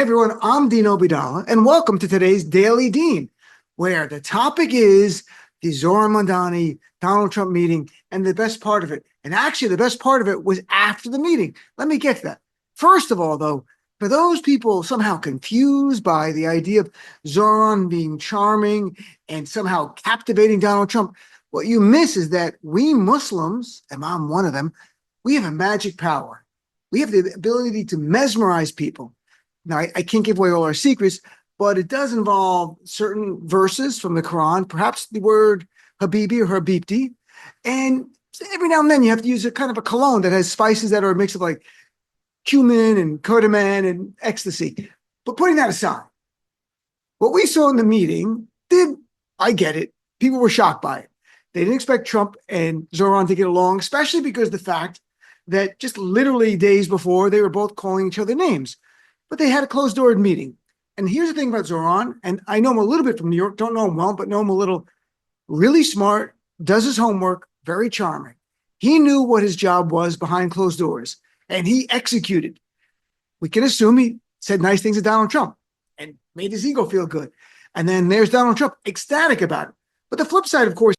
Everyone, I'm Dean Obidala, and welcome to today's Daily Dean, where the topic is the Zohran Mamdani-Donald Trump meeting and the best part of it. And actually, the best part of it was after the meeting. Let me get to that. First of all, though, for those people somehow confused by the idea of Zohran being charming and somehow captivating Donald Trump, what you miss is that we Muslims, and I'm one of them, we have a magic power. We have the ability to mesmerize people. Now, I can't give away all our secrets, but it does involve certain verses from the Quran, perhaps the word Habibi or Habibti. And every now and then you have to use a kind of a cologne that has spices that are a mix of like cumin and cardamom and ecstasy. But putting that aside, what we saw in the meeting I get it. People were shocked by it. They didn't expect Trump and Zohran to get along, especially because of the fact that just literally days before, they were both calling each other names. But they had a closed-door meeting. And here's the thing about Zohran, and I know him a little bit from New York, don't know him well, but know him a little. Really smart, does his homework, very charming. He knew what his job was behind closed doors, and he executed. We can assume he said nice things to Donald Trump and made his ego feel good. And then there's Donald Trump, ecstatic about it. But the flip side, of course,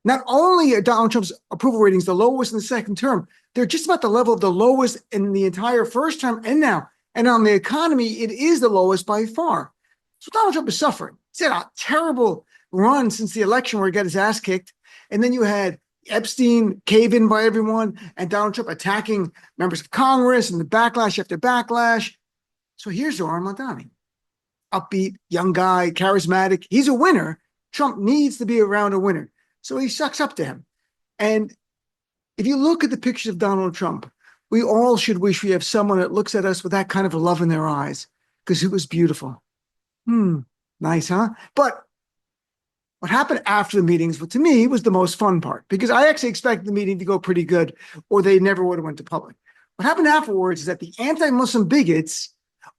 not only are Donald Trump's approval ratings the lowest in the second term, they're just about the level of the lowest in the entire first term and now. And on the economy, it is the lowest by far. So Donald Trump is suffering. He's had a terrible run since the election where he got his ass kicked. And then you had Epstein cave in by everyone and Donald Trump attacking members of Congress and the backlash after backlash. So here's Zohran Mamdani. Upbeat, young guy, charismatic. He's a winner. Trump needs to be around a winner. So he sucks up to him. And if you look at the pictures of Donald Trump, we all should wish we have someone that looks at us with that kind of love in their eyes, because it was beautiful. Nice, huh? But what happened after the meetings, to me, was the most fun part, because I actually expected the meeting to go pretty good, or they never would have went to public. What happened afterwards is that the anti-Muslim bigots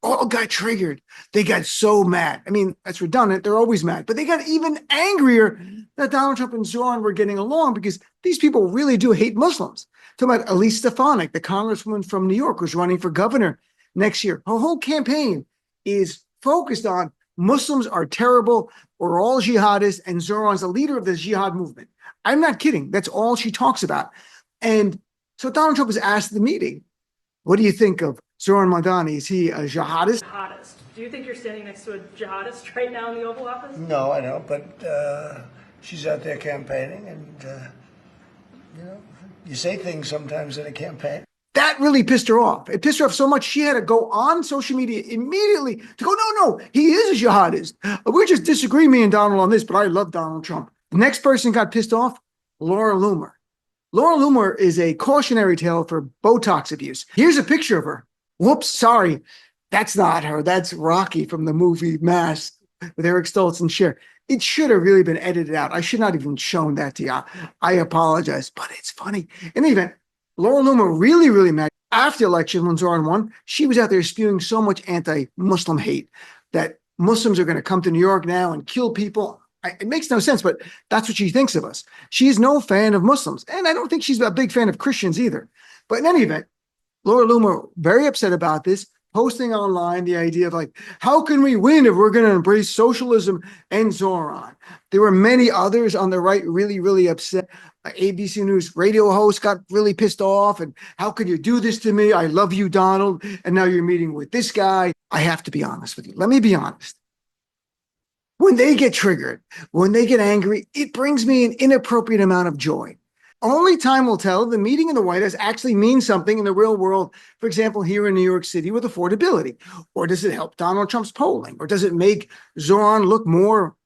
all got triggered. They got so mad. I mean, that's redundant. They're always mad. But they got even angrier that Donald Trump and Zohran were getting along, because these people really do hate Muslims. Talking about Elise Stefanik, the congresswoman from New York who's running for governor next year. Her whole campaign is focused on Muslims are terrible, we're all jihadists, and Zohran's the leader of the jihad movement. I'm not kidding. That's all she talks about. And so Donald Trump was asked at the meeting, what do you think of Zohran Mamdani? Is he a jihadist? Jihadist. Do you think you're standing next to a jihadist right now in the Oval Office? No, I don't, but she's out there campaigning, and, you say things sometimes in a campaign. That really pissed her off. It pissed her off so much she had to go on social media immediately to go, no, he is a jihadist. We're just disagreeing, me and Donald, on this, but I love Donald Trump. The next person got pissed off, Loomer. Loomer is a cautionary tale for Botox abuse. Here's a picture of her. Whoops, sorry. That's not her. That's Rocky from the movie Mask with Eric Stoltz and Cher. It should have really been edited out. I should not have even shown that to you. I apologize, but it's funny. In any event, Loomer really mad. After the election, when Zohran won, she was out there spewing so much anti-Muslim hate that Muslims are going to come to New York now and kill people. It makes no sense, but that's what she thinks of us. She's no fan of Muslims, and I don't think she's a big fan of Christians either. But in any event, Loomer, very upset about this, posting online the idea of like, how can we win if we're going to embrace socialism and Zohran? There were many others on the right really upset. ABC News radio host got really pissed off. And how could you do this to me? I love you, Donald. And now you're meeting with this guy. I have to be honest with you. Let me be honest. When they get triggered, when they get angry, it brings me an inappropriate amount of joy. Only time will tell if the meeting in the White House actually means something in the real world. For example, here in New York City with affordability. Or does it help Donald Trump's polling? Or does it make Zohran look more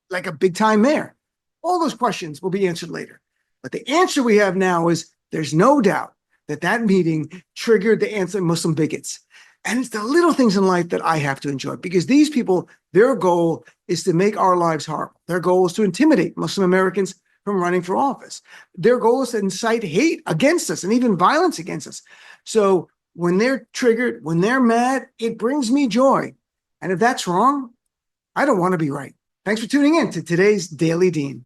like a big-time mayor? All those questions will be answered later. But the answer we have now is there's no doubt that that meeting triggered the anti-Muslim bigots. And it's the little things in life that I have to enjoy, because these people, their goal is to make our lives horrible. Their goal is to intimidate Muslim Americans from running for office. Their goal is to incite hate against us and even violence against us. So when they're triggered, when they're mad, it brings me joy. And if that's wrong, I don't want to be right. Thanks for tuning in to today's Daily Dean.